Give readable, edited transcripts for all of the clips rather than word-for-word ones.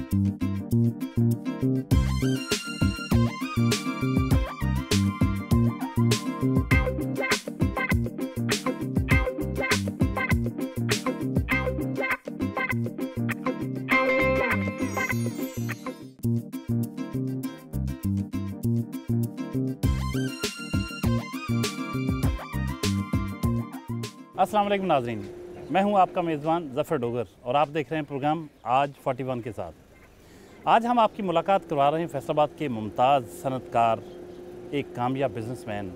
अस्सलाम वालेकुम नाज़रीन, मैं हूं आपका मेज़बान ज़फ़र डोगर और आप देख रहे हैं प्रोग्राम आज 41 के साथ। आज हम आपकी मुलाकात करवा रहे हैं फैसलाबाद के मुमताज़ सनतकार, एक कामयाब बिजनेसमैन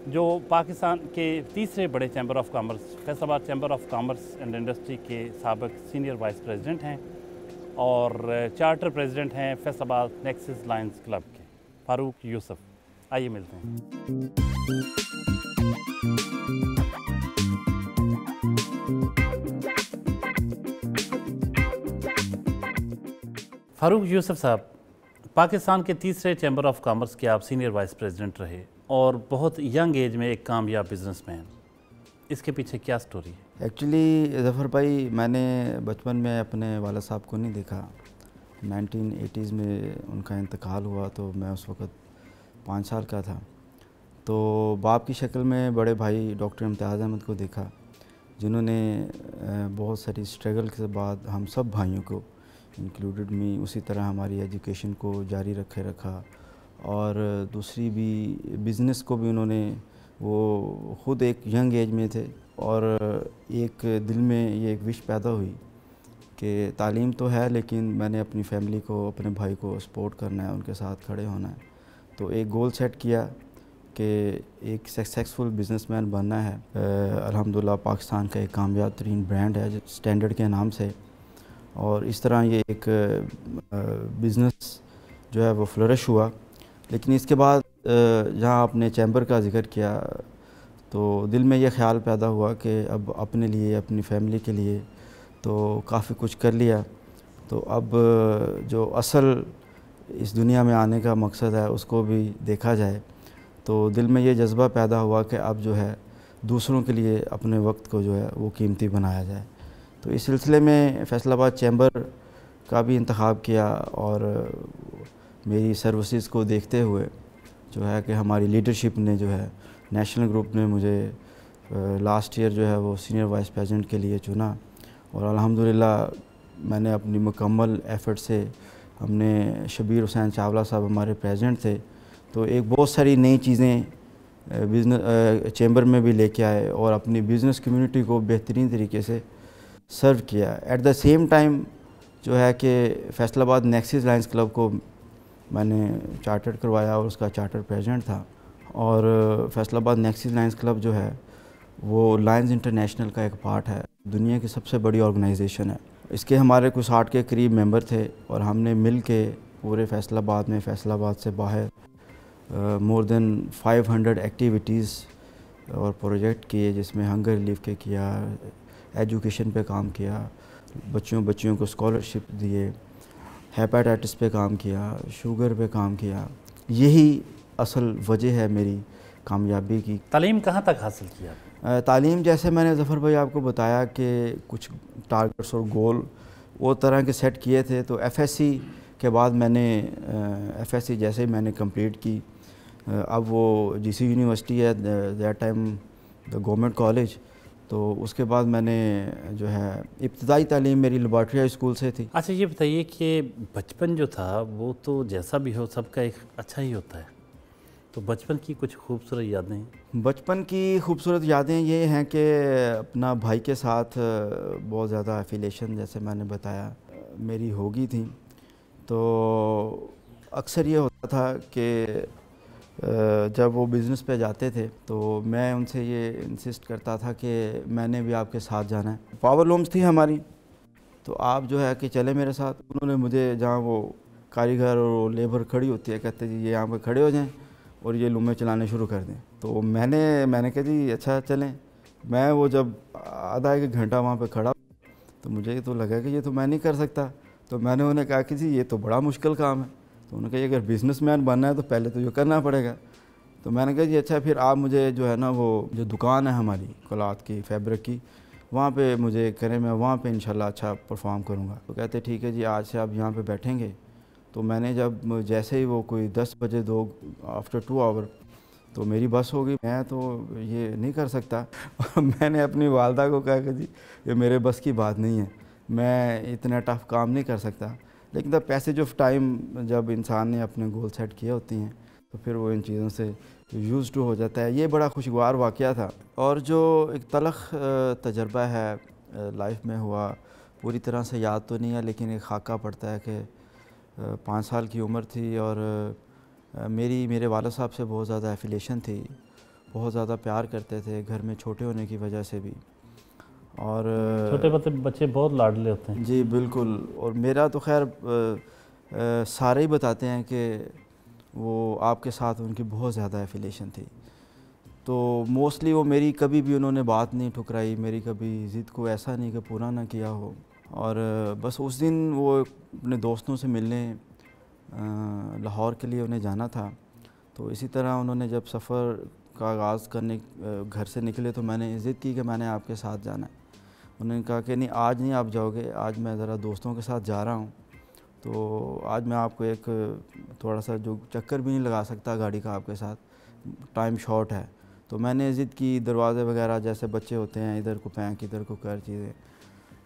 जो पाकिस्तान के तीसरे बड़े chamber of commerce Faisalabad chamber of commerce and industry के साबिक़ सीनियर वाइस प्रेसिडेंट हैं और चार्टर प्रेसिडेंट हैं फैसलाबाद नेक्सस लायंस क्लब के, फ़ारूक यूसुफ। आइए मिलते हैं। फ़ारूक यूसुफ साहब, पाकिस्तान के तीसरे चैम्बर ऑफ कॉमर्स के आप सीनियर वाइस प्रेसिडेंट रहे और बहुत यंग एज में एक कामयाब बिजनेसमैन, इसके पीछे क्या स्टोरी है? एक्चुअली ज़फ़र भाई, मैंने बचपन में अपने वाला साहब को नहीं देखा। 1980s में उनका इंतकाल हुआ तो मैं उस वक़्त 5 साल का था। तो बाप की शक्ल में बड़े भाई डॉक्टर इम्तियाज़ अहमद को देखा, जिन्होंने बहुत सारी स्ट्रगल के बाद हम सब भाइयों को इंक्लूडेड मी उसी तरह हमारी एजुकेशन को जारी रखा और दूसरी भी बिज़नेस को भी उन्होंने, वो ख़ुद एक यंग एज में थे और एक दिल में ये एक विश पैदा हुई कि तालीम तो है लेकिन मैंने अपनी फैमिली को, अपने भाई को सपोर्ट करना है, उनके साथ खड़े होना है। तो एक गोल सेट किया कि एक सक्सेसफुल बिज़नेसमैन बनना है। अल्हम्दुलिल्लाह पाकिस्तान का एक कामयाब तरीन ब्रांड है स्टैंडर्ड के नाम से, और इस तरह ये एक बिज़नेस जो है वो फ्लरिश हुआ। लेकिन इसके बाद जहाँ आपने चैम्बर का ज़िक्र किया तो दिल में ये ख़्याल पैदा हुआ कि अब अपने लिए, अपनी फैमिली के लिए तो काफ़ी कुछ कर लिया, तो अब जो असल इस दुनिया में आने का मकसद है उसको भी देखा जाए। तो दिल में ये जज्बा पैदा हुआ कि अब जो है दूसरों के लिए अपने वक्त को जो है वो कीमती बनाया जाए। तो इस सिलसिले में फैसलाबाद चैम्बर का भी इंतखाब किया और मेरी सर्विसेज को देखते हुए जो है कि हमारी लीडरशिप ने जो है, नेशनल ग्रुप ने मुझे लास्ट ईयर जो है वो सीनियर वाइस प्रेसिडेंट के लिए चुना और अल्हम्दुलिल्लाह मैंने अपनी मुकम्मल एफ़र्ट से, हमने शबीर हुसैन चावला साहब हमारे प्रेसिडेंट थे, तो एक बहुत सारी नई चीज़ें बिज़नेस चैम्बर में भी लेके आए और अपनी बिज़नेस कम्युनिटी को बेहतरीन तरीके से सर्व किया। एट द सेम टाइम जो है कि फैसलाबाद नेक्सस लायंस क्लब को मैंने चार्टर करवाया और उसका चार्टर प्रेसिडेंट था। और फैसलाबाद नेक्सस लायंस क्लब जो है वो लायंस इंटरनेशनल का एक पार्ट है, दुनिया की सबसे बड़ी ऑर्गेनाइजेशन है। इसके हमारे कुछ 60 के करीब मेंबर थे और हमने मिल के पूरे फैसलाबाद में, फैसलाबाद से बाहर मोर देन 500 एक्टिविटीज़ और प्रोजेक्ट किए, जिसमें हंगर रिलीफ के किया, एजुकेशन पे काम किया, बच्चियों को स्कॉलरशिप दिए, हेपेटाइटिस पे काम किया, शुगर पे काम किया। यही असल वजह है मेरी कामयाबी की। तालीम कहाँ तक हासिल किया? तालीम जैसे मैंने ज़फ़र भाई आपको बताया कि कुछ टारगेट्स और गोल वो तरह के सेट किए थे। तो एफएससी के बाद मैंने एफएससी जैसे ही मैंने कंप्लीट की, अब वो जीसी यूनिवर्सिटी है that time the government college, तो उसके बाद मैंने जो है इब्तदाई तालीम मेरी लेबॉर्ट्री हाई स्कूल से थी। अच्छा, ये बताइए कि बचपन जो था वो तो जैसा भी हो सबका एक अच्छा ही होता है, तो बचपन की कुछ खूबसूरत यादें? बचपन की खूबसूरत यादें ये हैं कि अपना भाई के साथ बहुत ज़्यादा एफिलेशन, जैसे मैंने बताया, मेरी होगी थी। तो अक्सर ये होता था कि जब वो बिज़नेस पे जाते थे तो मैं उनसे ये इंसिस्ट करता था कि मैंने भी आपके साथ जाना है। पावर लूम्स थी हमारी, तो आप जो है कि चले मेरे साथ। उन्होंने मुझे जहाँ वो कारीगर और लेबर खड़ी होती है, कहते जी ये यहाँ पर खड़े हो जाएं और ये लूमें चलाने शुरू कर दें। तो मैंने कहा जी अच्छा चलें। मैं वो जब आधा एक घंटा वहाँ पे खड़ा तो मुझे तो लगा कि ये तो मैं नहीं कर सकता। तो मैंने उन्हें कहा कि जी ये तो बड़ा मुश्किल काम है। तो उन्होंने कहा अगर बिज़नेसमैन बनना है तो पहले तो ये करना पड़ेगा। तो मैंने कहा जी अच्छा, फिर आप मुझे जो है ना वो जो दुकान है हमारी क्लॉथ की, फैब्रिक की, वहाँ पे मुझे करें, मैं वहाँ पे इंशाल्लाह अच्छा परफॉर्म करूँगा। तो कहते ठीक है जी, आज से आप यहाँ पे बैठेंगे। तो मैंने जब जैसे ही वो कोई 10 बजे 2 आफ्टर 2 आवर तो मेरी बस हो गई। मैं तो ये नहीं कर सकता मैंने अपनी वालदा को कहा कि जी ये मेरे बस की बात नहीं है, मैं इतना टफ़ काम नहीं कर सकता। लेकिन द पैसेज ऑफ टाइम, जब इंसान ने अपने गोल सेट किए होती हैं तो फिर वो इन चीज़ों से यूज़ टू हो जाता है। ये बड़ा खुशगवार वाक़या था। और जो एक तलख़ तजर्बा है लाइफ में हुआ, पूरी तरह से याद तो नहीं है, लेकिन एक खाका पड़ता है कि 5 साल की उम्र थी और मेरे वालिद साहब से बहुत ज़्यादा एफिलिएशन थी, बहुत ज़्यादा प्यार करते थे, घर में छोटे होने की वजह से भी। और छोटे बच्चे बहुत लाडले होते हैं। जी बिल्कुल। और मेरा तो खैर सारे ही बताते हैं कि वो आपके साथ उनकी बहुत ज़्यादा एफिलिएशन थी। तो मोस्टली वो मेरी कभी भी उन्होंने बात नहीं ठुकराई, मेरी कभी ज़िद को ऐसा नहीं कि पूरा ना किया हो। और बस उस दिन वो अपने दोस्तों से मिलने लाहौर के लिए उन्हें जाना था। तो इसी तरह उन्होंने जब सफ़र का आगाज़ करने घर से निकले तो मैंने ज़िद की कि मैंने आपके साथ जाना है। उन्होंने कहा कि नहीं, आज नहीं आप जाओगे, आज मैं ज़रा दोस्तों के साथ जा रहा हूँ, तो आज मैं आपको एक थोड़ा सा जो चक्कर भी नहीं लगा सकता गाड़ी का आपके साथ, टाइम शॉर्ट है। तो मैंने ज़िद की, दरवाज़े वगैरह जैसे बच्चे होते हैं, इधर को पैंक इधर को कर चीज़ें।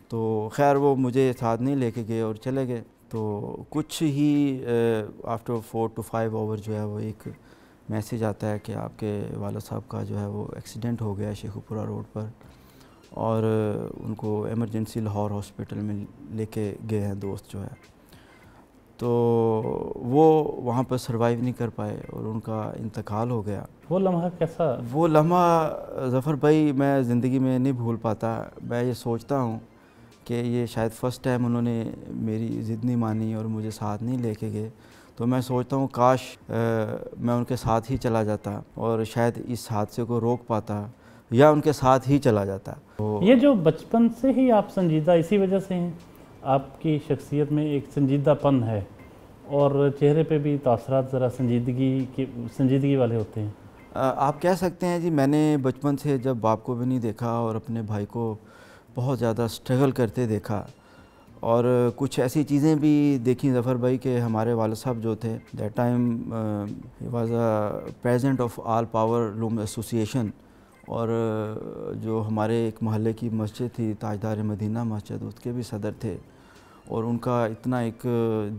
तो खैर वो मुझे साथ नहीं लेके गए और चले गए। तो कुछ ही आफ्टर 4 to 5 आवर जो है वो एक मैसेज आता है कि आपके वालिद साहब का जो है वो एक्सीडेंट हो गया है शेखुपुरा रोड पर, और उनको एमरजेंसी लाहौर हॉस्पिटल में लेके गए हैं दोस्त जो है। तो वो वहाँ पर सर्वाइव नहीं कर पाए और उनका इंतकाल हो गया। वो लम्हा कैसा? वो लम्हा ज़फ़र भाई मैं ज़िंदगी में नहीं भूल पाता। मैं ये सोचता हूँ कि ये शायद फ़र्स्ट टाइम उन्होंने मेरी ज़िद नहीं मानी और मुझे साथ नहीं लेके गए। तो मैं सोचता हूँ काश मैं उनके साथ ही चला जाता और शायद इस हादसे को रोक पाता या उनके साथ ही चला जाता। तो ये जो बचपन से ही आप संजीदा, इसी वजह से हैं, आपकी शख्सियत में एक संजीदापन है और चेहरे पे भी तासरात ज़रा संजीदगी वाले होते हैं। आप कह सकते हैं जी, मैंने बचपन से जब बाप को भी नहीं देखा और अपने भाई को बहुत ज़्यादा स्ट्रगल करते देखा, और कुछ ऐसी चीज़ें भी देखी ज़फ़र भाई के हमारे वालिद साहब जो थे, that time he was a president of all power loom association, और जो हमारे एक मोहल्ले की मस्जिद थी ताजदार मदीना मस्जिद, उसके भी सदर थे। और उनका इतना एक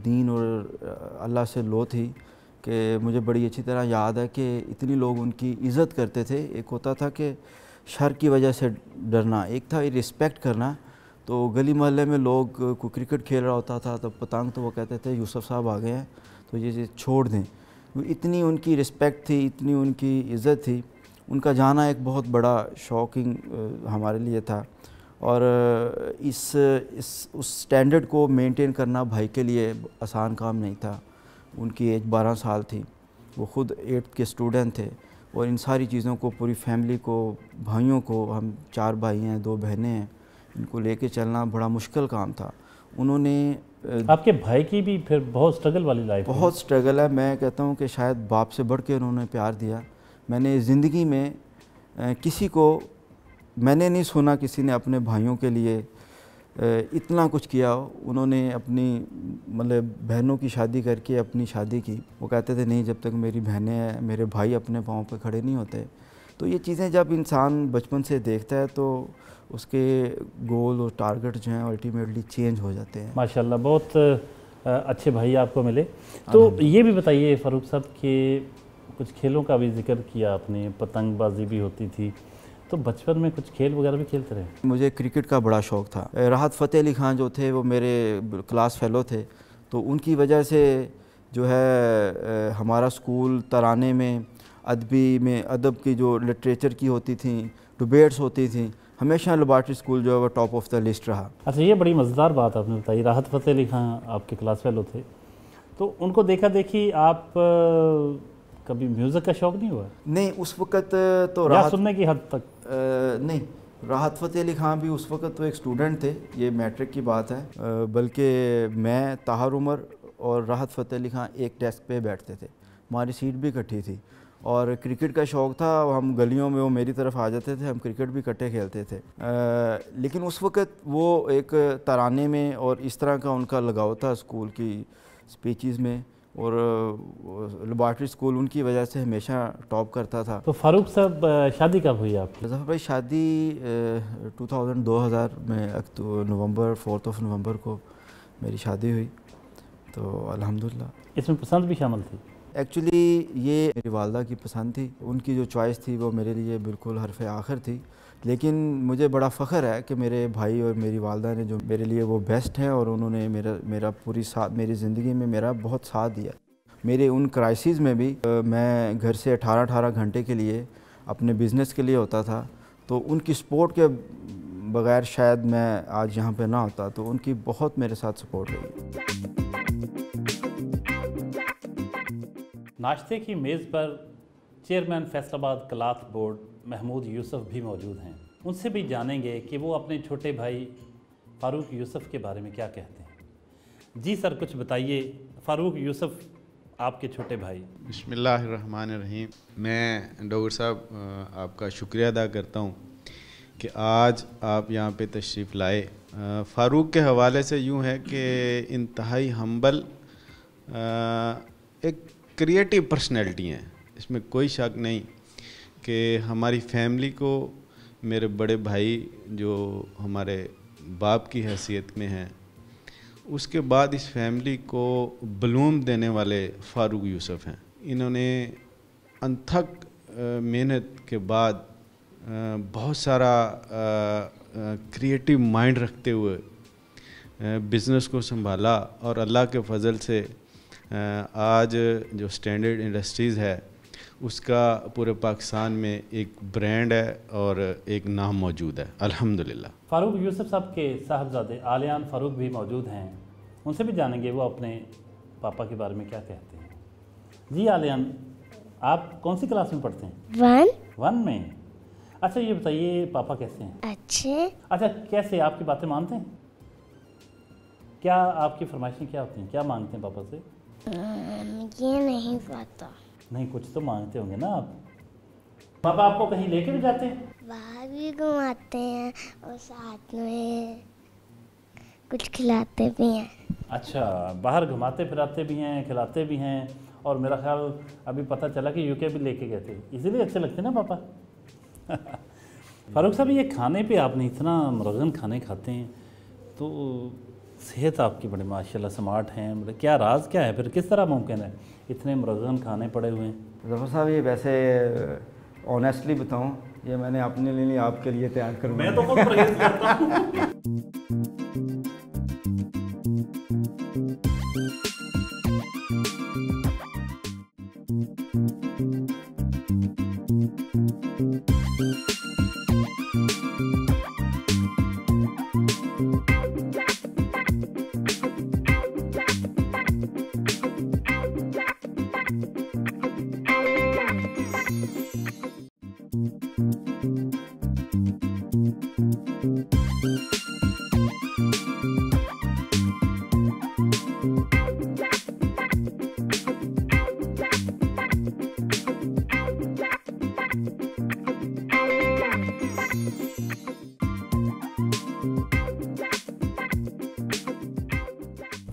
दीन और अल्लाह से लो थी कि मुझे बड़ी अच्छी तरह याद है कि इतनी लोग उनकी इज़्ज़त करते थे। एक होता था कि शर की वजह से डरना, एक था रिस्पेक्ट करना। तो गली मोहल्ले में लोग कोई क्रिकेट खेल रहा होता था तो पतंग, तो वो कहते थे यूसुफ साहब आ गए हैं तो ये छोड़ दें। इतनी उनकी रिस्पेक्ट थी, इतनी उनकी इज़्ज़त थी। उनका जाना एक बहुत बड़ा शॉकिंग हमारे लिए था। और उस स्टैंडर्ड को मेंटेन करना भाई के लिए आसान काम नहीं था। उनकी एज 12 साल थी, वो ख़ुद 8th के स्टूडेंट थे, और इन सारी चीज़ों को, पूरी फैमिली को, भाइयों को, हम 4 भाई हैं 2 बहनें हैं, इनको लेके चलना बड़ा मुश्किल काम था। उन्होंने आपके भाई की भी फिर बहुत स्ट्रगल वाली लाइफ है। बहुत स्ट्रगल है। मैं कहता हूँ कि शायद बाप से बढ़ के उन्होंने प्यार दिया। मैंने ज़िंदगी में किसी को मैंने नहीं सुना किसी ने अपने भाइयों के लिए इतना कुछ किया। उन्होंने अपनी मतलब बहनों की शादी करके अपनी शादी की। वो कहते थे नहीं, जब तक मेरी बहनें हैं, मेरे भाई अपने पाँव पे खड़े नहीं होते। तो ये चीज़ें जब इंसान बचपन से देखता है तो उसके गोल और टारगेट जो हैं अल्टीमेटली चेंज हो जाते हैं। माशाल्लाह, बहुत अच्छे भाई आपको मिले। तो ये भी बताइए फ़ारूक साहब कि कुछ खेलों का भी जिक्र किया आपने, पतंगबाजी भी होती थी, तो बचपन में कुछ खेल वगैरह भी खेलते रहे? मुझे क्रिकेट का बड़ा शौक़ था। राहत फ़तेह अली ख़ान जो थे वो मेरे क्लास फ़ेलो थे, तो उनकी वजह से जो है हमारा स्कूल तराने में, अदब की जो लिटरेचर की होती थी, डिबेट्स होती थी, हमेशा लेबॉर्ट्री स्कूल जो है वो टॉप ऑफ द लिस्ट रहा। अच्छा, ये बड़ी मज़ेदार बात आपने बताई। राहत फ़तेह अली ख़ान आपके क्लास फेलो थे, तो उनको देखा देखी आप कभी म्यूज़िक का शौक़ नहीं हुआ? नहीं, उस वक़्त तो राहत सुनने की हद तक नहीं। राहत फ़तेह अली ख़ान भी उस वक़्त तो एक स्टूडेंट थे, ये मैट्रिक की बात है। बल्कि मैं, ताहर उमर और राहत फ़तेह अली ख़ान एक डेस्क पे बैठते थे, हमारी सीट भी इकट्ठी थी। और क्रिकेट का शौक़ था। हम गलियों में वो मेरी तरफ आ जाते थे, हम क्रिकेट भी इकट्ठे खेलते थे। लेकिन उस वक़्त वो एक तराने में और इस तरह का उनका लगाव था स्कूल की स्पीचेस में, और लेबॉर्ट्री स्कूल उनकी वजह से हमेशा टॉप करता था। तो फ़ारूक साहब शादी कब हुई आपकी? जफ़र भाई शादी 2000 में नवंबर 4 नवंबर को मेरी शादी हुई, तो अल्हम्दुलिल्लाह। इसमें पसंद भी शामिल थी? एक्चुअली ये मेरी वालदा की पसंद थी, उनकी जो चॉइस थी वो मेरे लिए बिल्कुल हरफ़ आखिर थी। लेकिन मुझे बड़ा फ़ख्र है कि मेरे भाई और मेरी वालदा ने जो मेरे लिए वो बेस्ट हैं, और उन्होंने मेरा पूरी साथ मेरी ज़िंदगी में मेरा बहुत साथ दिया। मेरे उन क्राइसिस में भी मैं घर से 18 घंटे के लिए अपने बिज़नेस के लिए होता था, तो उनकी सपोर्ट के बग़ैर शायद मैं आज यहाँ पे ना होता। तो उनकी बहुत मेरे साथ सपोर्ट रही। नाश्ते की मेज़ पर chairman Faisalabad cloth board Mahmood Yusuf भी मौजूद हैं। उनसे भी जानेंगे कि वो अपने छोटे भाई फ़ारूक यूसुफ के बारे में क्या कहते हैं। जी सर, कुछ बताइए। फ़ारूक यूसुफ आपके छोटे भाई। बिस्मिल्लाहिर्रहमानिर्रहीम। मैं डोगर साहब आपका शुक्रिया अदा करता हूँ कि आज आप यहाँ पे तशरीफ़ लाए। फ़ारूक के हवाले से यूँ है कि इंतहाई हम्बल, एक क्रिएटिव पर्सनैलिटी हैं, इसमें कोई शक नहीं कि हमारी फैमिली को मेरे बड़े भाई जो हमारे बाप की हैसियत में हैं, उसके बाद इस फैमिली को बलूम देने वाले फ़ारूक यूसुफ हैं। इन्होंने अनथक मेहनत के बाद बहुत सारा क्रिएटिव माइंड रखते हुए बिज़नेस को संभाला, और अल्लाह के फ़ज़ल से आज जो स्टैंडर्ड इंडस्ट्रीज़ है उसका पूरे पाकिस्तान में एक ब्रांड है और एक नाम मौजूद है, अल्हम्दुलिल्लाह। फ़ारूक यूसुफ साहब के साहबजादे आलियान फ़ारूक भी मौजूद हैं, उनसे भी जानेंगे वो अपने पापा के बारे में क्या कहते हैं। जी आलियान, आप कौन सी क्लास में पढ़ते हैं? 1 में। अच्छा ये बताइए, पापा कैसे हैं? अच्छे। अच्छा, कैसे आपकी बातें मानते हैं? क्या आपकी फरमाइशें क्या होती हैं, क्या मांगते हैं पापा से? ये नहीं पता। नहीं, कुछ तो मांगते होंगे ना आप। पापा आपको कहीं लेके भी जाते हैं? बाहर भी घुमाते हैं और साथ में कुछ खिलाते भी हैं। अच्छा, बाहर घुमाते फिराते भी हैं, खिलाते भी हैं, और मेरा ख्याल अभी पता चला कि यूके भी लेके गए थे, इसीलिए अच्छे लगते ना पापा। फ़ारूक साहब, ये खाने पे आपने इतना मुरगन खाने खाते हैं, तो सेहत आपकी बड़ी माशाल्लाह स्मार्ट हैं, मतलब क्या राज क्या है फिर, किस तरह मुमकिन है इतने मुरगन खाने पड़े हुए हैं? ज़फ़र साहब, ये वैसे ऑनेस्टली बताऊं, ये मैंने अपने लिए नहीं आपके लिए तैयार करवाया। मैं तो खुद परहेज़ करता हूं।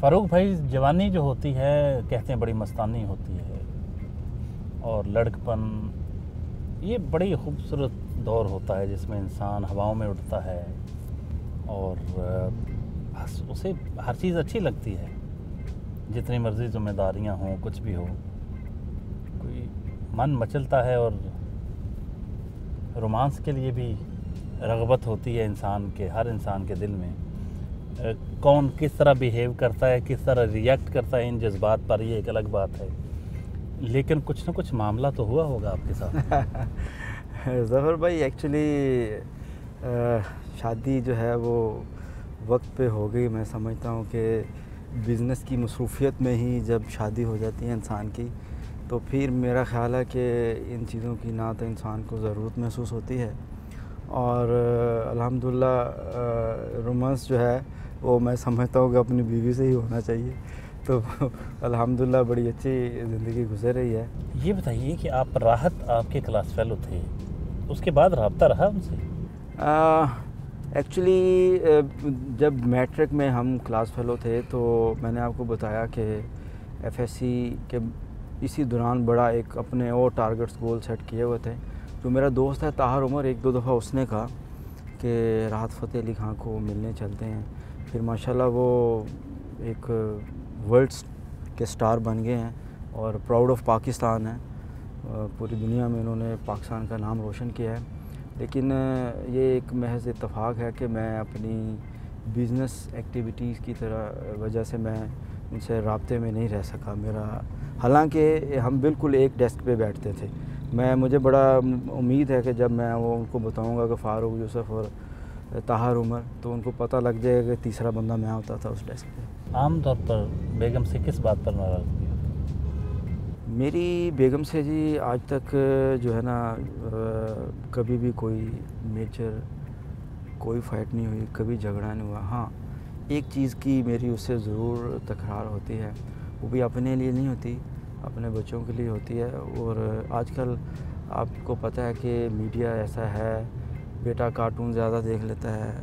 फ़ारूक भाई, जवानी जो होती है कहते हैं बड़ी मस्तानी होती है, और लड़कपन ये बड़ी खूबसूरत दौर होता है जिसमें इंसान हवाओं में उड़ता है, और बस उसे हर चीज़ अच्छी लगती है, जितनी मर्ज़ी ज़िम्मेदारियाँ हों, कुछ भी हो, कोई मन मचलता है, और रोमांस के लिए भी रग़बत होती है इंसान के, हर इंसान के दिल में। कौन किस तरह बिहेव करता है, किस तरह रिएक्ट करता है इन जज्बात पर, ये एक अलग बात है, लेकिन कुछ ना कुछ मामला तो हुआ होगा आपके साथ। ज़फ़र भाई, एक्चुअली शादी जो है वो वक्त पे हो गई। मैं समझता हूँ कि बिज़नेस की मसरूफ़ियत में ही जब शादी हो जाती है इंसान की, तो फिर मेरा ख़्याल है कि इन चीज़ों की ना तो इंसान को ज़रूरत महसूस होती है, और अल्हम्दुलिल्लाह रोमांस जो है वो मैं समझता हूँ कि अपनी बीवी से ही होना चाहिए। तो अल्हम्दुलिल्लाह बड़ी अच्छी ज़िंदगी गुजर रही है। ये बताइए कि आप राहत आपके क्लास फेलो थे, उसके बाद रब्ता रहा उनसे? एक्चुअली जब मैट्रिक में हम क्लास फेलो थे तो मैंने आपको बताया कि एफएससी के इसी दौरान बड़ा एक अपने और टारगेट्स गोल सेट किए हुए थे। जो मेरा दोस्त है ताहर उमर, एक दो दफ़ा उसने कहा कि राहत फ़तेह अली खां को मिलने चलते हैं। फिर माशाल्लाह वो एक वर्ल्ड के स्टार बन गए हैं और प्राउड ऑफ पाकिस्तान है। पूरी दुनिया में उन्होंने पाकिस्तान का नाम रोशन किया है। लेकिन ये एक महज इत्तफ़ाक है कि मैं अपनी बिज़नेस एक्टिविटीज़ की तरह वजह से मैं उनसे राब्ते में नहीं रह सका। मेरा हालांकि हम बिल्कुल एक डेस्क पे बैठते थे। मुझे बड़ा उम्मीद है कि जब मैं वो उनको बताऊंगा कि फ़ारूक यूसुफ और ताहर उमर, तो उनको पता लग जाएगा कि तीसरा बंदा मैं होता था उस डेस्क पे। आम तौर पर बेगम से किस बात पर नाराज़गी? मेरी बेगम से जी आज तक जो है ना कभी भी कोई मेजर कोई फ़ाइट नहीं हुई, कभी झगड़ा नहीं हुआ। हाँ, एक चीज़ की मेरी उससे ज़रूर तकरार होती है, वो भी अपने लिए नहीं होती, अपने बच्चों के लिए होती है। और आजकल आपको पता है कि मीडिया ऐसा है, बेटा कार्टून ज़्यादा देख लेता है,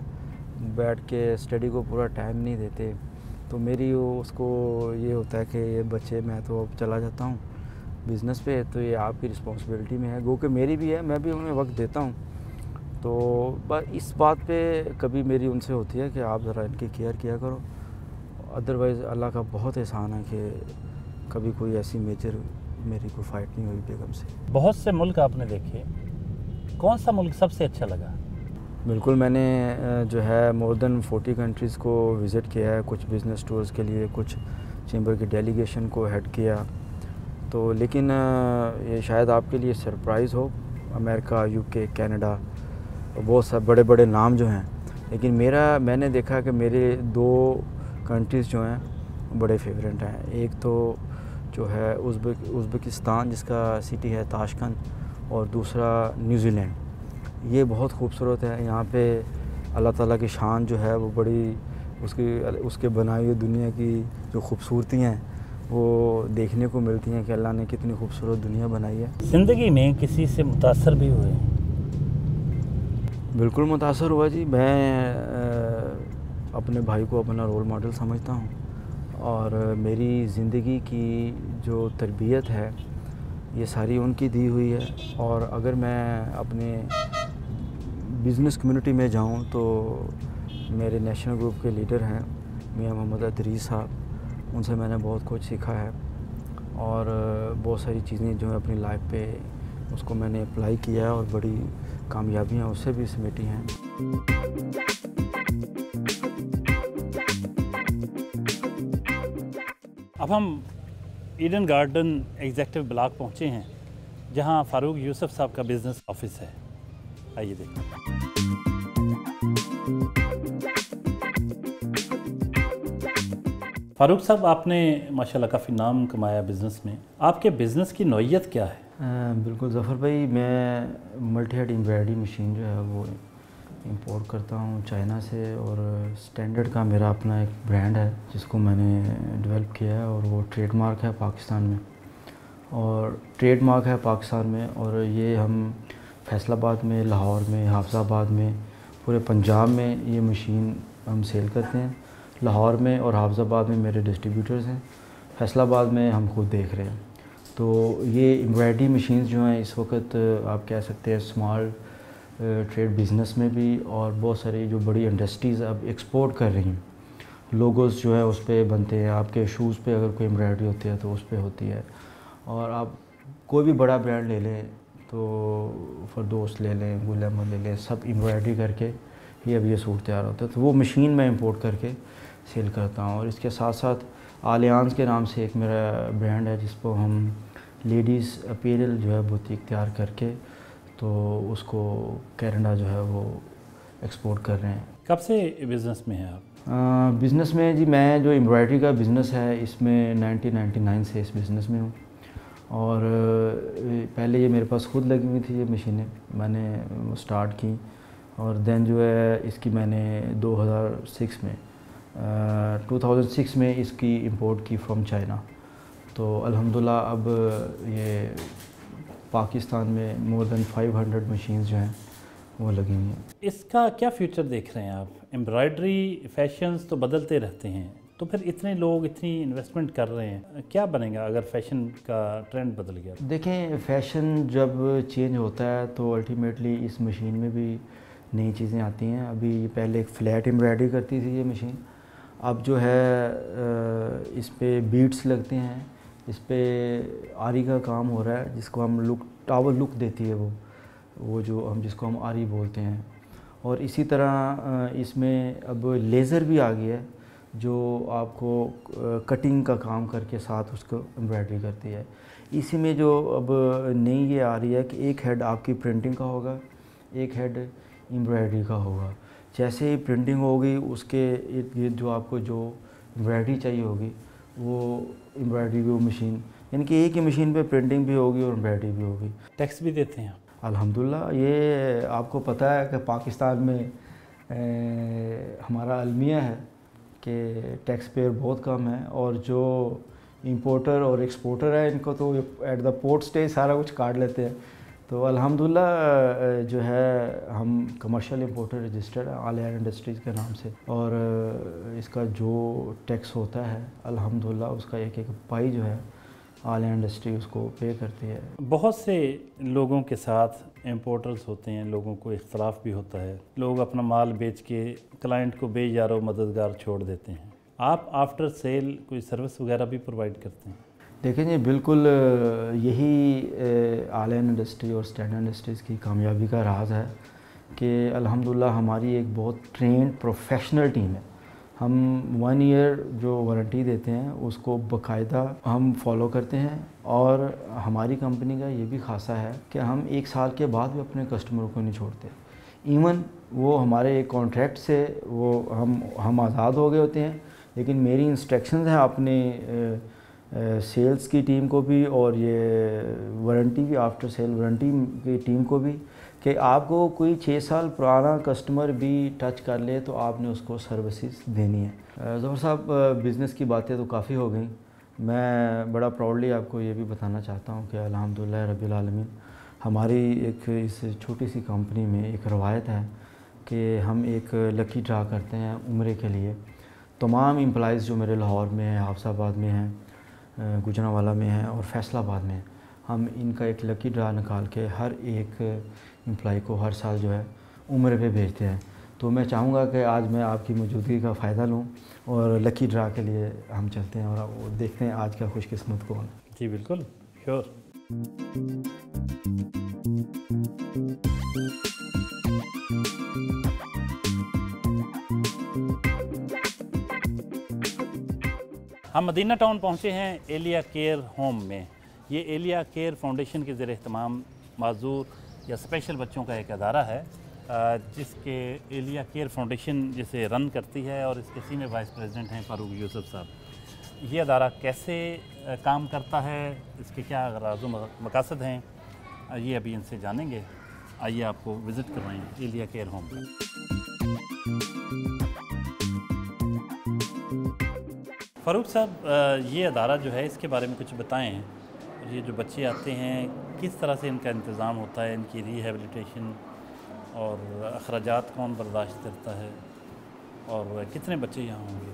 बैठ के स्टडी को पूरा टाइम नहीं देते। तो मेरी उसको ये होता है कि ये बच्चे, मैं तो अब चला जाता हूँ बिज़नेस पे, तो ये आपकी रिस्पॉन्सिबिलिटी में है, गो कि मेरी भी है, मैं भी उन्हें वक्त देता हूँ। तो बस इस बात पे कभी मेरी उनसे होती है कि आप ज़रा इनकी केयर किया करो। अदरवाइज़ अल्लाह का बहुत एहसान है कि कभी कोई ऐसी मेजर मेरी कोई फ़ाइट नहीं हुई बेगम से। बहुत से मुल्क आपने देखे, कौन सा मुल्क सबसे अच्छा लगा? बिल्कुल, मैंने जो है मोर देन 40 कंट्रीज़ को विज़िट किया है, कुछ बिज़नेस टूर्स के लिए, कुछ चैम्बर की डेलीगेशन को हेड किया। तो लेकिन ये शायद आपके लिए सरप्राइज़ हो, अमेरिका, यूके, कनाडा, बहुत सब बड़े बड़े नाम जो हैं, लेकिन मैंने देखा कि मेरे 2 कंट्रीज़ जो हैं बड़े फेवरेट हैं। एक तो जो है उज़्बेकिस्तान, जिसका सिटी है ताशकंद, और दूसरा न्यूज़ीलैंड। ये बहुत खूबसूरत है। यहाँ पे अल्लाह ताला की शान जो है वो बड़ी, उसके बनाई हुई दुनिया की जो खूबसूरती हैं वो देखने को मिलती हैं कि अल्लाह ने कितनी खूबसूरत दुनिया बनाई है। ज़िंदगी में किसी से मुतासर भी हुए? बिल्कुल मुतासर हुआ जी। मैं अपने भाई को अपना रोल मॉडल समझता हूँ, और मेरी ज़िंदगी की जो तरबियत है ये सारी उनकी दी हुई है। और अगर मैं अपने बिज़नेस कम्युनिटी में जाऊँ तो मेरे नेशनल ग्रुप के लीडर हैं मियां मोहम्मद अदरीस साहब, उनसे मैंने बहुत कुछ सीखा है। और बहुत सारी चीज़ें जो है अपनी लाइफ पे उसको मैंने अप्लाई किया है, और बड़ी कामयाबियाँ उससे भी समेटी हैं। अब हम ईडन गार्डन एग्जेक्टिव ब्लॉक पहुंचे हैं, जहां फ़ारूक यूसुफ साहब का बिज़नेस ऑफिस है। आइए देखिए। फ़ारूक साहब, आपने माशाल्लाह काफ़ी नाम कमाया बिज़नेस में। आपके बिज़नेस की नौइयत क्या है? बिल्कुल ज़फ़र भाई, मैं मल्टी हेड एम्ब्रॉयडरी मशीन जो है वो इंपोर्ट करता हूँ चाइना से, और स्टैंडर्ड का मेरा अपना एक ब्रांड है जिसको मैंने डेवलप किया है, और वो ट्रेडमार्क है पाकिस्तान में, और ट्रेडमार्क है पाकिस्तान में। और ये हम फैसलाबाद में, लाहौर में, हाफिज़ाबाद में, पूरे पंजाब में ये मशीन हम सेल करते हैं। लाहौर में और हाफिज़ाबाद में मेरे डिस्ट्रीब्यूटर्स हैं, फैसलाबाद में हम खुद देख रहे हैं। तो ये एम्ब्रॉयडरी मशीन्स जो हैं इस वक्त आप कह सकते हैं स्मॉल ट्रेड बिज़नेस में भी, और बहुत सारी जो बड़ी इंडस्ट्रीज़ अब एक्सपोर्ट कर रही हैं, लोगोस जो है उस पर बनते हैं। आपके शूज़ पे अगर कोई एम्ब्रॉयडरी होती है तो उस पर होती है। और आप कोई भी बड़ा ब्रांड ले लें, तो फरदोस ले लें, गुल अहमद ले लें, सब एम्ब्रॉयडरी करके ही अब ये सूट तैयार होता है। तो वो मशीन मैं इंपोर्ट करके सेल करता हूँ। और इसके साथ साथ आलियांस के नाम से एक मेरा ब्रांड है जिसको हम लेडीज़ अपीरल जो है बुटीक तैयार करके तो उसको कनाडा जो है वो एक्सपोर्ट कर रहे हैं। कब से बिज़नेस में हैं आप? बिज़नेस में जी, मैं जो एम्ब्रॉयडरी का बिज़नेस है इसमें 1999 से इस बिज़नेस में हूँ। और पहले ये मेरे पास खुद लगी हुई थी ये मशीनें, मैंने स्टार्ट की, और देन जो है इसकी मैंने 2006 में 2006 में इसकी इंपोर्ट की फ्रॉम चाइना। तो अल्हम्दुलिल्लाह अब ये पाकिस्तान में मोर देन 500 मशीन्स जो हैं वो लगी हुई हैं। इसका क्या फ्यूचर देख रहे हैं आप? एम्ब्रॉयडरी फैशंस तो बदलते रहते हैं, तो फिर इतने लोग इतनी इन्वेस्टमेंट कर रहे हैं, क्या बनेगा अगर फैशन का ट्रेंड बदल गया? देखें, फ़ैशन जब चेंज होता है तो अल्टीमेटली इस मशीन में भी नई चीज़ें आती हैं। अभी पहले एक फ्लैट एम्ब्रॉयडरी करती थी ये मशीन, अब जो है इस पे बीड्स लगते हैं, इस पे आरी का काम हो रहा है, जिसको हम टावल लुक देती है वो जो हम जिसको हम आरी बोलते हैं। और इसी तरह इसमें अब लेज़र भी आ गया है जो आपको कटिंग का काम करके साथ उसको एम्ब्रॉयडरी करती है। इसी में जो अब नई ये आ रही है कि एक हेड आपकी प्रिंटिंग का होगा, एक हेड एम्ब्रॉयडरी का होगा। जैसे ही प्रिंटिंग होगी उसके इर्द गिर्द जो आपको जो एम्ब्रॉयडरी चाहिए होगी वो एम्ब्रॉयडरी की वो मशीन, यानी कि एक ही मशीन पे प्रिंटिंग भी होगी और एम्ब्रॉयडरी भी होगी। टैक्स भी देते हैं अल्हम्दुलिल्लाह। ये आपको पता है कि पाकिस्तान में हमारा अलमिया है कि टैक्स पेयर बहुत कम है, और जो इंपोर्टर और एक्सपोर्टर है इनको तो एट द पोर्ट स्टेज सारा कुछ काट लेते हैं। तो अल्हम्दुलिल्लाह जो है हम कमर्शियल इंपोर्टर रजिस्टर्ड है आल एयर इंडस्ट्रीज़ के नाम से, और इसका जो टैक्स होता है अल्हम्दुलिल्लाह उसका एक एक पाई जो है आल एयर इंडस्ट्री उसको पे करती है। बहुत से लोगों के साथ इंपोर्टर्स होते हैं, लोगों को इख्तलाफ भी होता है, लोग अपना माल बेच के क्लाइंट को बेयारो मददगार छोड़ देते हैं। आप आफ्टर सेल कोई सर्विस वगैरह भी प्रोवाइड करते हैं? देखें जी, बिल्कुल यही आल एयर इंडस्ट्री और स्टैंडर्ड इंडस्ट्रीज़ की कामयाबी का राज है कि अल्हम्दुलिल्लाह हमारी एक बहुत ट्रेंड प्रोफेशनल टीम है। हम 1 ईयर जो वारंटी देते हैं उसको बाकायदा हम फॉलो करते हैं, और हमारी कंपनी का ये भी खासा है कि हम 1 साल के बाद भी अपने कस्टमरों को नहीं छोड़ते। इवन वो हमारे एक कॉन्ट्रैक्ट से वो हम आज़ाद हो गए होते हैं, लेकिन मेरी इंस्ट्रक्शंस हैं अपने सेल्स की टीम को भी और ये वारंटी की आफ्टर सेल वारंटी की टीम को भी कि आपको कोई 6 साल पुराना कस्टमर भी टच कर ले तो आपने उसको सर्विसेज देनी है। ज़फ़र साहब, बिज़नेस की बातें तो काफ़ी हो गई। मैं बड़ा प्राउडली आपको ये भी बताना चाहता हूँ कि अल्हम्दुलिल्लाह रब्बिल आलमीन हमारी एक इस छोटी सी कंपनी में एक रवायत है कि हम एक लकी ड्रा करते हैं उम्रे के लिए। तमाम एम्प्लॉइज़ जो मेरे लाहौर में हैं, हाफसाबाद में हैं, गुजरांवाला में हैं और फैसलाबाद में, हम इनका एक लकी ड्रा निकाल के हर एक एम्प्लॉय को हर साल जो है उम्र पे भेजते हैं। तो मैं चाहूँगा कि आज मैं आपकी मौजूदगी का फ़ायदा लूँ और लकी ड्रा के लिए हम चलते हैं और वो देखते हैं आज का खुशकिस्मत कौन। जी बिल्कुल, श्योर। हम मदीना टाउन पहुँचे हैं एलिया केयर होम में। ये एलिया केयर फाउंडेशन के ज़रिए तमाम माजूर या स्पेशल बच्चों का एक अदारा है जिसके एलिया केयर फाउंडेशन जिसे रन करती है, और इसके सीनियर वाइस प्रेसिडेंट हैं फारूक यूसुफ साहब। ये अदारा कैसे काम करता है, इसके क्या गराज़ व मकासद हैं, ये अभी इनसे जानेंगे। आइए आपको विज़िट करवाएं एलिया केयर होम पर। फ़ारूक साहब, ये अदारा जो है इसके बारे में कुछ बताएं। ये जो बच्चे आते हैं किस तरह से इनका इंतज़ाम होता है, इनकी रिहेबिलिटेशन और अखराजात कौन बर्दाश्त करता है, और कितने बच्चे यहाँ होंगे?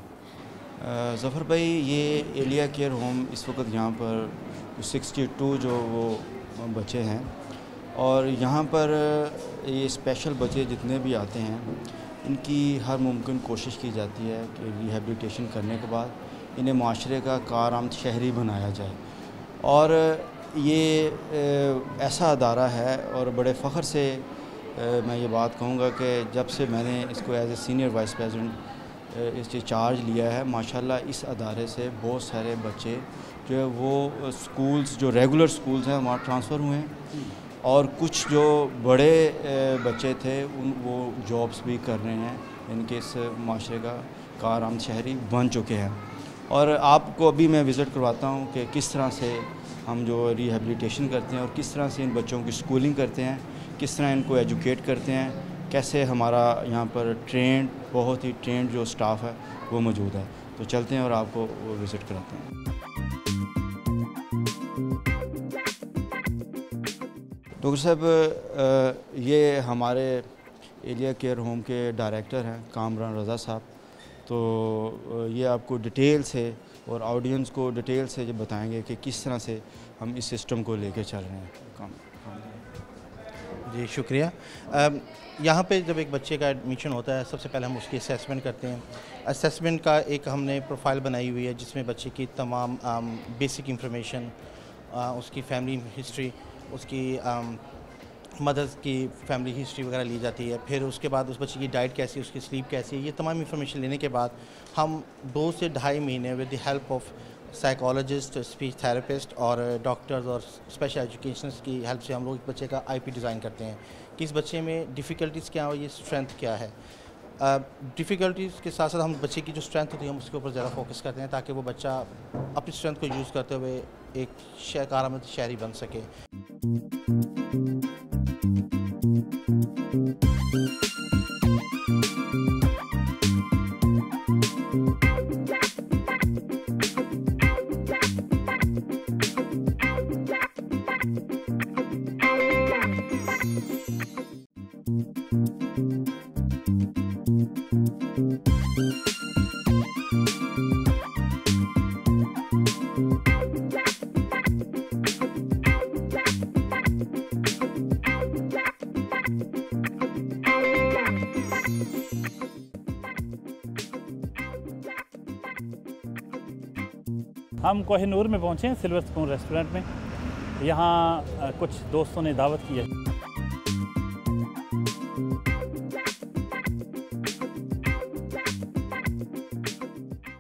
ज़फ़र भाई, ये एलिया केयर होम इस वक्त यहाँ पर 62 जो वो बच्चे हैं, और यहाँ पर ये स्पेशल बच्चे जितने भी आते हैं इनकी हर मुमकिन कोशिश की जाती है कि रिहेबिलिटेशन करने के बाद इन्हें माशरे का कारआमद शहरी बनाया जाए। और ये ऐसा अदारा है, और बड़े फ़ख्र से मैं ये बात कहूँगा कि जब से मैंने इसको as a senior vice president इससे चार्ज लिया है, माशाल्लाह इस अदारे से बहुत सारे बच्चे जो है वो स्कूल्स जो रेगुलर स्कूल्स हैं वहाँ ट्रांसफ़र हुए हैं, और कुछ जो बड़े बच्चे थे वो जॉब्स भी कर रहे हैं, इनके इस माशरे का कारआमद शहरी बन चुके हैं। और आपको अभी मैं विज़िट करवाता हूँ कि किस तरह से हम जो रिहेबिलिटेशन करते हैं और किस तरह से इन बच्चों की स्कूलिंग करते हैं, किस तरह इनको एजुकेट करते हैं, कैसे हमारा यहाँ पर बहुत ही ट्रेंड जो स्टाफ है वो मौजूद है। तो चलते हैं और आपको वो विज़िट कराते हैं। डॉक्टर साहब, ये हमारे एलिया केयर होम के डायरेक्टर हैं कामरान रज़ा साहब। तो ये आपको डिटेल से और ऑडियंस को डिटेल से जो बताएंगे कि किस तरह से हम इस सिस्टम को लेके चल रहे हैं काम। जी शुक्रिया। यहाँ पे जब एक बच्चे का एडमिशन होता है, सबसे पहले हम उसकी असेसमेंट करते हैं। असेसमेंट का एक हमने प्रोफाइल बनाई हुई है जिसमें बच्चे की तमाम बेसिक इंफॉर्मेशन, उसकी फैमिली हिस्ट्री, उसकी मदर्स की फैमिली हिस्ट्री वगैरह ली जाती है। फिर उसके बाद उस बच्चे की डाइट कैसी है, उसकी स्लीप कैसी है, ये तमाम इंफॉर्मेशन लेने के बाद हम 2 से ढाई महीने with the help of psychologist, speech therapist और डॉक्टर्स और स्पेशल एजुकेशनर्स की हेल्प से हम लोग एक बच्चे का आईपी डिज़ाइन करते हैं कि इस बच्चे में डिफ़िकल्टीज़ क्या हो, ये स्ट्रेंथ क्या है। डिफ़िकल्टीज़ के साथ साथ हम बच्चे की जो स्ट्रेंथ होती है हम उसके ऊपर ज़्यादा फोकस करते हैं ताकि वो बच्चा अपनी स्ट्रेंथ को यूज़ करते हुए एक कारआमद शहरी बन सके। हम कोहिनूर में पहुँचे हैं, सिल्वर स्पून रेस्टोरेंट में। यहाँ कुछ दोस्तों ने दावत की है।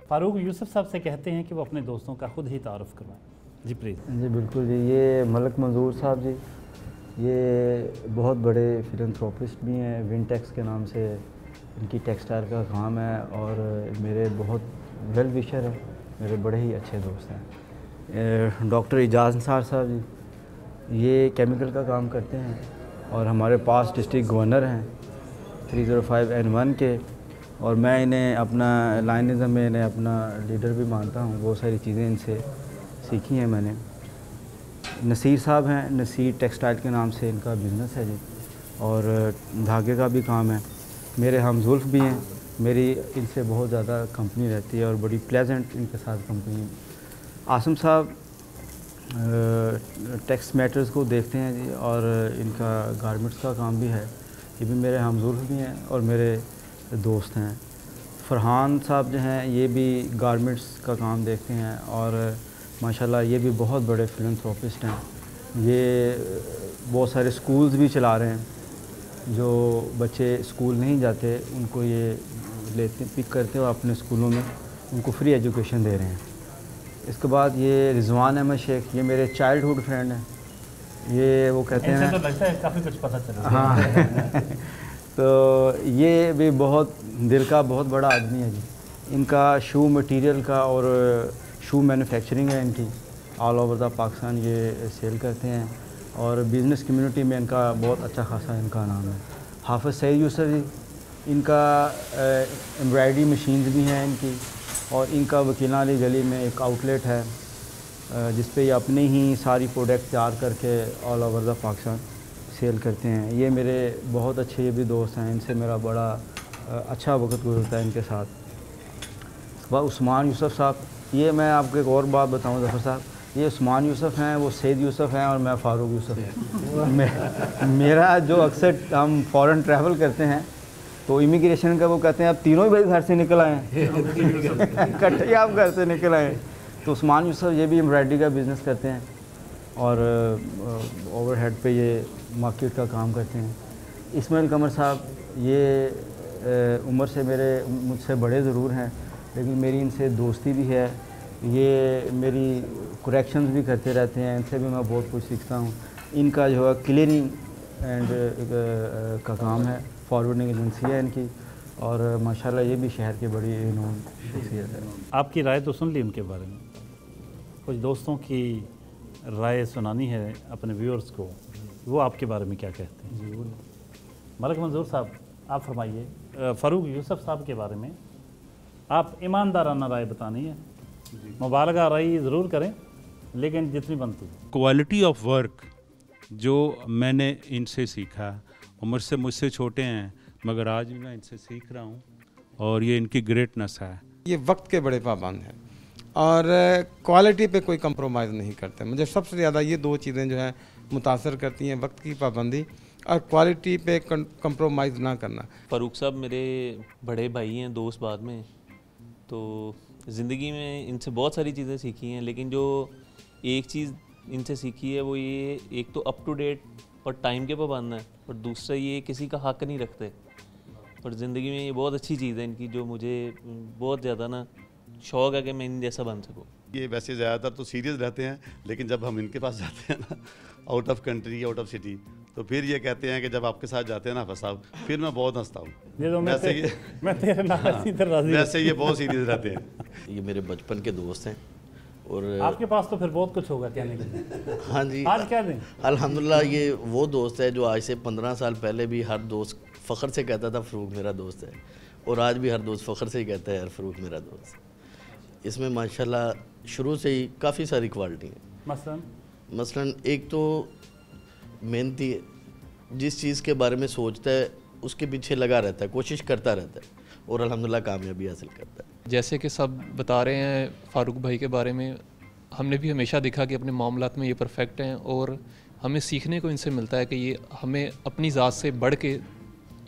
फारूक यूसुफ साहब से कहते हैं कि वो अपने दोस्तों का खुद ही तारुफ करवाएं। जी प्लीज़। जी बिल्कुल जी। ये मलक मंजूर साहब जी, ये बहुत बड़े फिलंथ्रोपिस्ट भी हैं। विनटेक्स के नाम से इनकी टेक्सटाइल का काम है और मेरे बहुत वेल विशर हैं, मेरे बड़े ही अच्छे दोस्त हैं। डॉक्टर इजाज़ अंसार साहब जी, ये केमिकल का काम करते हैं और हमारे पास डिस्ट्रिक्ट गवर्नर हैं 305N1 के, और मैं इन्हें अपना लाइनिज़म में इन्हें अपना लीडर भी मानता हूँ। बहुत सारी चीज़ें इनसे सीखी हैं मैंने। नसीर साहब हैं, नसीर टेक्सटाइल के नाम से इनका बिज़नेस है जी, और धागे का भी काम है। मेरे हमजुल्फ़ भी हैं, मेरी इनसे बहुत ज़्यादा कंपनी रहती है और बड़ी प्लेजेंट इनके साथ कंपनी। आसम साहब टैक्स मैटर्स को देखते हैं जी, और इनका गारमेंट्स का काम भी है। ये भी मेरे हमजुल्फ़ भी हैं और मेरे दोस्त हैं। फरहान साहब जो हैं ये भी गारमेंट्स का काम देखते हैं और माशाल्लाह ये भी बहुत बड़े फिलंथ्रोपिस्ट हैं। ये बहुत सारे स्कूल्स भी चला रहे हैं, जो बच्चे स्कूल नहीं जाते उनको ये लेते पिक करते हैं और अपने स्कूलों में उनको फ्री एजुकेशन दे रहे हैं। इसके बाद ये रिजवान अहमद शेख, ये मेरे चाइल्डहुड फ्रेंड हैं। ये वो कहते हैं तो लगता है काफ़ी कुछ पता चला। हाँ तो ये भी बहुत दिल का बहुत बड़ा आदमी है जी। इनका शू मटेरियल का और शू मैन्युफैक्चरिंग है इनकी, ऑल ओवर द पाकिस्तान ये सेल करते हैं और बिज़नेस कम्युनिटी में इनका बहुत अच्छा खासा इनका नाम है। हाफिज़ सईद यूसुफ जी, इनका एम्ब्रॉयडरी मशीन्स भी हैं इनकी, और इनका वकीलां वाली गली में एक आउटलेट है जिस पे ये अपने ही सारी प्रोडक्ट तैयार करके all over the Pakistan sale करते हैं। ये मेरे बहुत अच्छे ये भी दोस्त हैं, इनसे मेरा बड़ा अच्छा वक्त गुजरता है इनके साथ। उसके बाद उस्मान यूसुफ साहब, ये मैं आपको एक और बात बताऊं ज़फ़र साहब, ये उस्मान यूसुफ हैं, वो सैयद यूसुफ हैं और मैं फ़ारूक यूसुफ हैं। मेरा जो अक्सर हम फ़ॉरेन ट्रैवल करते हैं तो इमिग्रेशन का वो कहते हैं आप तीनों ही भाई घर से निकल आए इकट्ठे आप घर से निकल आए। तो उस्मान यूसुफ ये भी एम्ब्रॉयडरी का बिज़नेस करते हैं और ओवरहेड पे ये मार्केट का काम करते हैं। इस्माइल कमर साहब, ये उम्र से मुझसे बड़े ज़रूर हैं लेकिन मेरी इनसे दोस्ती भी है। ये मेरी करेक्शंस भी करते रहते हैं, इनसे भी मैं बहुत कुछ सीखता हूँ। इनका जो है क्लियरिंग एंड का काम है, फॉरवर्डिंग एजेंसी है इनकी, और माशाल्लाह ये भी शहर की बड़ी रिनोन शख्सियत है। आपकी राय तो सुन ली उनके बारे में, कुछ दोस्तों की राय सुनानी है अपने व्यूअर्स को, वो आपके बारे में क्या कहते हैं? जी बोलिए। मलक मंजूर साहब आप फरमाइए, फ़ारूक यूसुफ साहब के बारे में आप ईमानदाराना राय बतानी है, मुबालगा राय ज़रूर करें लेकिन जितनी बनती है। क्वालिटी ऑफ वर्क जो मैंने इनसे सीखा, और मुझसे छोटे हैं मगर आज भी मैं इनसे सीख रहा हूँ, और ये इनकी ग्रेटनेस है। ये वक्त के बड़े पाबंद हैं और क्वालिटी पे कोई कंप्रोमाइज़ नहीं करते। मुझे सबसे ज़्यादा ये दो चीज़ें जो हैं मुतासर करती हैं, वक्त की पाबंदी और क्वालिटी पे कंप्रोमाइज़ ना करना। फ़ारूक साहब मेरे बड़े भाई हैं, दोस्त बाद में, तो ज़िंदगी में इनसे बहुत सारी चीज़ें सीखी हैं, लेकिन जो एक चीज़ इनसे सीखी है वो ये, एक तो अप टू डेट और टाइम के पाबंद है, और दूसरा ये किसी का हक नहीं रखते। और ज़िंदगी में ये बहुत अच्छी चीज़ है इनकी, जो मुझे बहुत ज़्यादा ना शौक़ है कि मैं इन जैसा बन सकूँ। ये वैसे ज़्यादातर तो सीरियस रहते हैं, लेकिन जब हम इनके पास जाते हैं ना, out of country, out of city, तो फिर ये कहते हैं कि जब आपके साथ जाते हैं ना हफ़ साहब, फिर मैं बहुत हंसता हूँ। वैसे ये बहुत सीरियस रहते हैं। ये मेरे बचपन के दोस्त हैं, और आपके पास तो फिर बहुत कुछ होगा कहने के लिए। हाँ जी, आज क्या दें? अल्हम्दुलिल्लाह ये वो दोस्त है जो आज से 15 साल पहले भी हर दोस्त फ़ख्र से कहता था फ़ारूक मेरा दोस्त है, और आज भी हर दोस्त फ़ख्र से ही कहता है यार फ़ारूक मेरा दोस्त। इसमें माशाल्लाह शुरू से ही काफ़ी सारी क्वालिटी हैं। मसलन एक तो मेहनती है, जिस चीज़ के बारे में सोचता है उसके पीछे लगा रहता है, कोशिश करता रहता है, और अल्हम्दुलिल्लाह कामयाबी हासिल करता है। जैसे कि सब बता रहे हैं फ़ारूक भाई के बारे में, हमने भी हमेशा देखा कि अपने मामलात में ये परफेक्ट हैं, और हमें सीखने को इनसे मिलता है कि ये हमें अपनी ज़ात से बढ़ के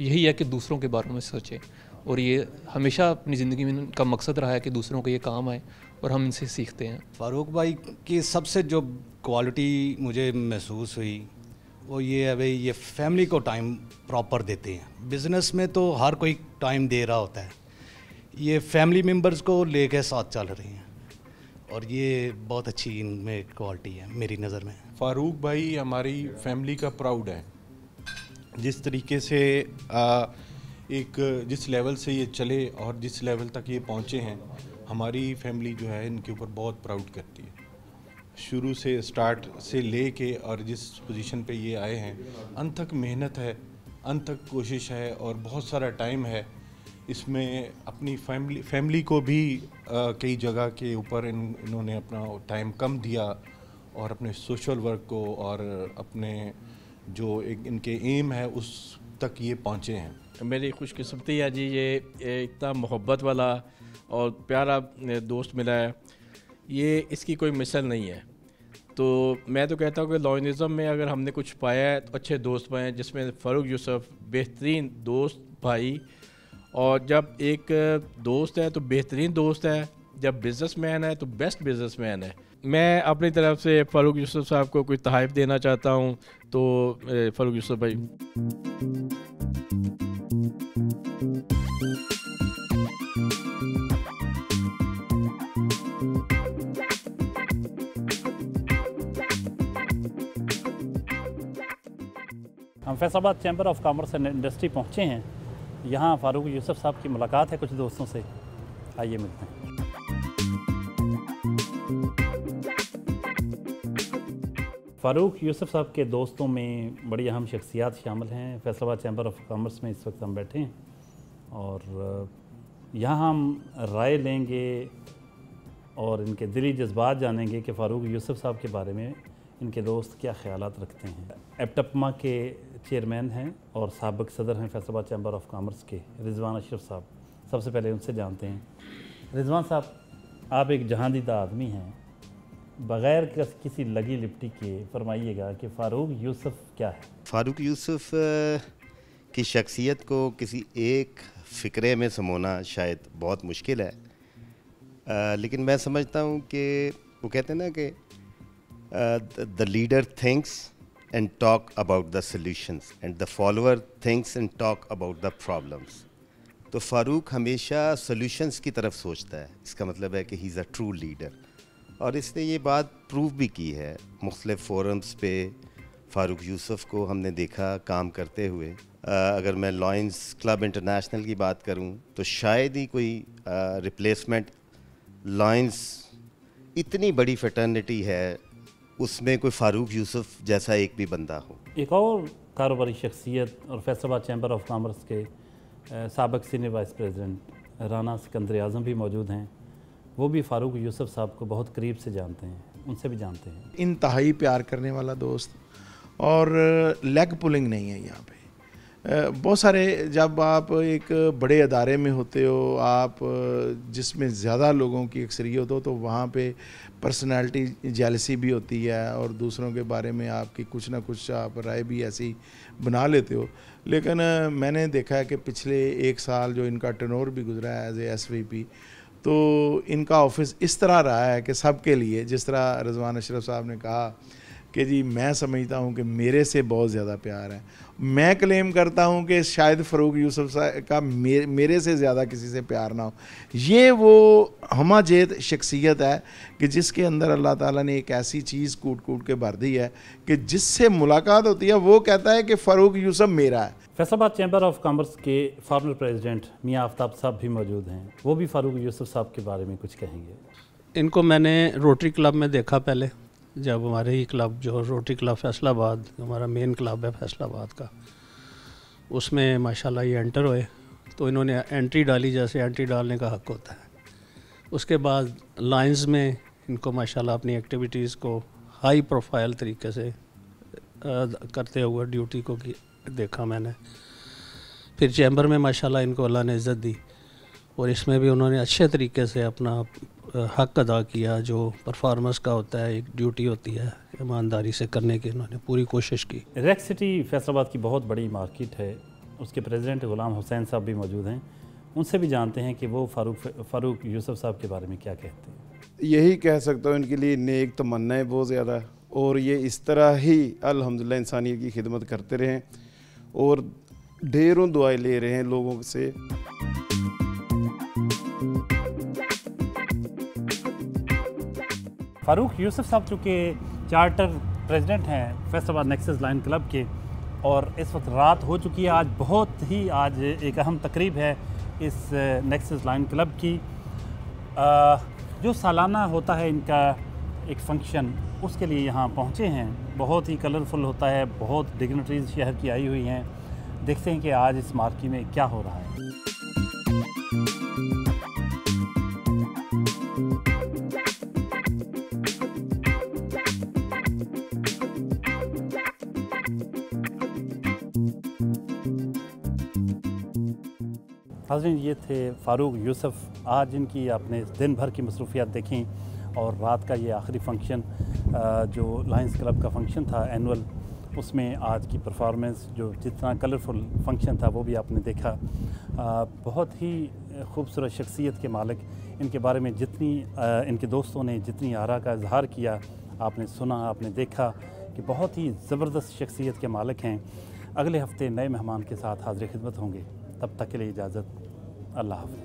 यही है कि दूसरों के बारे में सोचें, और ये हमेशा अपनी ज़िंदगी में इनका मकसद रहा है कि दूसरों को ये काम आए, और हम इनसे सीखते हैं। फ़ारूक भाई की सबसे जो क्वालिटी मुझे महसूस हुई वो ये है भाई, ये फैमिली को टाइम प्रॉपर देते हैं। बिज़नेस में तो हर कोई टाइम दे रहा होता है, ये फैमिली मेम्बर्स को लेकर साथ चल रहे हैं, और ये बहुत अच्छी इनमें क्वालिटी है मेरी नज़र में। फ़ारूक भाई हमारी फैमिली का प्राउड है। जिस तरीके से जिस लेवल से ये चले और जिस लेवल तक ये पहुँचे हैं, हमारी फैमिली जो है इनके ऊपर बहुत प्राउड करती है। शुरू से स्टार्ट से ले के और जिस पोजीशन पे ये आए हैं, अंत तक मेहनत है, अंत तक कोशिश है, और बहुत सारा टाइम है इसमें। अपनी फैमिली को भी कई जगह के ऊपर इन्होंने अपना टाइम कम दिया, और अपने सोशल वर्क को और अपने जो एक इनके एम है उस तक ये पहुँचे हैं। मेरी खुशकिस्मती है जी, ये इतना मोहब्बत वाला और प्यारा दोस्त मिला है, ये इसकी कोई मिसल नहीं है। तो मैं तो कहता हूँ कि लॉयनिज़म में अगर हमने कुछ पाया है तो अच्छे दोस्त पाए हैं, जिसमें फ़ारूक यूसुफ बेहतरीन दोस्त भाई, और जब एक दोस्त है तो बेहतरीन दोस्त है, जब बिज़नेसमैन है तो बेस्ट बिज़नेसमैन है। मैं अपनी तरफ से फ़ारूक यूसुफ साहब को कोई तोहफ़ा देना चाहता हूँ, तो फ़ारूक यूसुफ भाई। हम Faisalabad chamber of commerce and industry पहुँचे हैं। यहाँ फ़ारूक यूसुफ साहब की मुलाकात है कुछ दोस्तों से, आइए मिलते हैं। फ़ारूक यूसुफ साहब के दोस्तों में बड़ी अहम शख्सियात शामिल हैं। फैसलाबाद चैम्बर ऑफ कॉमर्स में इस वक्त हम बैठे हैं, और यहाँ हम राय लेंगे और इनके दिली जज्बात जानेंगे कि फ़ारूक यूसुफ साहब के बारे में इनके दोस्त क्या ख्यालात रखते हैं। एप्टपमा के चेयरमैन हैं और साबिक सदर हैं फैसलाबाद चैम्बर ऑफ कॉमर्स के, रिजवान अशरफ साहब। सबसे पहले उनसे जानते हैं। रिजवान साहब, आप एक जहांदीदा आदमी हैं, बग़ैर किसी लगी लिपटी के फरमाइएगा कि फ़ारूक यूसुफ क्या है? फ़ारूक यूसुफ की शख्सियत को किसी एक फ़िक्रे में समोना शायद बहुत मुश्किल है, लेकिन मैं समझता हूँ कि वो कहते हैं ना कि the leader thinks and talk about the solutions and the follower thinks and talk about the problems. तो फ़ारूक हमेशा solutions की तरफ सोचता है। इसका मतलब है कि he is a true leader, और इसने ये बात प्रूव भी की है। मुख्तलिफ़ फोरम्स पे फ़ारूक यूसुफ को हमने देखा काम करते हुए। अगर मैं लॉयंस क्लब इंटरनेशनल की बात करूं तो शायद ही कोई रिप्लेसमेंट, लॉयंस इतनी बड़ी फ्रेटर्निटी है, उसमें कोई फ़ारूक यूसुफ जैसा एक भी बंदा हो। एक और कारोबारी शख्सियत और फैसलाबाद चैम्बर ऑफ कॉमर्स के साबिक senior vice president Rana Sikandar Azam भी मौजूद हैं। वो भी फ़ारूक यूसुफ साहब को बहुत करीब से जानते हैं, उनसे भी जानते हैं। इंतहाई प्यार करने वाला दोस्त, और लेग पुलिंग नहीं है यहाँ पे। बहुत सारे, जब आप एक बड़े अदारे में होते हो, आप जिसमें ज़्यादा लोगों की अक्सरियत हो, तो वहाँ पे पर्सनालिटी जेलसी भी होती है और दूसरों के बारे में आपकी कुछ ना कुछ आप राय भी ऐसी बना लेते हो। लेकिन मैंने देखा है कि पिछले 1 साल जो इनका टर्नओवर भी गुजरा है एज ए SVP, तो इनका ऑफिस इस तरह रहा है कि सबके लिए, जिस तरह रिजवान अशरफ साहब ने कहा कि जी मैं समझता हूँ कि मेरे से बहुत ज़्यादा प्यार है। मैं क्लेम करता हूँ कि शायद फ़ारूक यूसुफ साहब का मेरे से ज़्यादा किसी से प्यार ना हो। ये वो हमाजेत शख्सियत है कि जिसके अंदर अल्लाह ताला ने एक ऐसी चीज़ कूट कूट के भर दी है कि जिससे मुलाकात होती है वो कहता है कि फ़ारूक यूसुफ मेरा है। फैसलाबाद चैम्बर ऑफ कॉमर्स के फॉर्मर प्रेसिडेंट मियाँ आफ्ताब साहब भी मौजूद हैं। वो भी फ़ारूक यूसुफ साहब के बारे में कुछ कहेंगे। इनको मैंने रोटरी क्लब में देखा पहले, जब हमारे ही क्लब जो रोटरी क्लब फैसलाबाद, हमारा मेन क्लब है फैसलाबाद का, उसमें माशाल्लाह ये एंटर हुए तो इन्होंने एंट्री डाली जैसे एंट्री डालने का हक़ होता है। उसके बाद लाइंस में इनको माशाल्लाह अपनी एक्टिविटीज़ को हाई प्रोफाइल तरीके से करते हुए ड्यूटी को देखा मैंने। फिर चैम्बर में माशाल्लाह इनको अल्लाह ने इज़्ज़त दी और इसमें भी उन्होंने अच्छे तरीके से अपना हक़ अदा किया, जो परफॉर्मेंस का होता है, एक ड्यूटी होती है, ईमानदारी से करने की इन्होंने पूरी कोशिश की। रेक्स सिटी फैसलाबाद की बहुत बड़ी मार्केट है, उसके प्रेसिडेंट गुलाम हुसैन साहब भी मौजूद हैं। उनसे भी जानते हैं कि वो फ़ारूक यूसुफ साहब के बारे में क्या कहते हैं। यही कह सकता हूँ, इनके लिए नेक तमन्नाएं बहुत ज़्यादा, और ये इस तरह ही अल्हम्दुलिल्लाह इंसानियत की खिदमत करते रहें और ढेरों दुआएं ले रहे हैं लोगों से। फ़ारूक यूसुफ साहब चूँकि चार्टर प्रेसिडेंट हैं फैसलाबाद नेक्सस लायन क्लब के, और इस वक्त रात हो चुकी है। आज एक अहम तकरीब है इस नेक्सस लायन क्लब की, जो सालाना होता है इनका एक फंक्शन, उसके लिए यहाँ पहुँचे हैं। बहुत ही कलरफुल होता है, बहुत डिग्निटरीज शहर की आई हुई हैं। देखते हैं कि आज इस मार्की में क्या हो रहा है। नाज़रीन, ये थे फ़ारूक यूसुफ। आज इनकी आपने दिन भर की मसरूफियात देखी और रात का ये आखिरी फंक्शन जो लायंस क्लब का फंक्शन था एनुअल, उसमें आज की परफॉर्मेंस, जो जितना कलरफुल फंक्शन था वो भी आपने देखा। बहुत ही खूबसूरत शख्सियत के मालिक, इनके बारे में जितनी इनके दोस्तों ने जितनी आरा का इजहार किया, आपने सुना, आपने देखा कि बहुत ही ज़बरदस्त शख्सियत के मालिक हैं। अगले हफ्ते नए मेहमान के साथ हाज़िर खिदमत होंगे। तब तक के लिए इजाज़त, अल्लाह हाफ़िज़।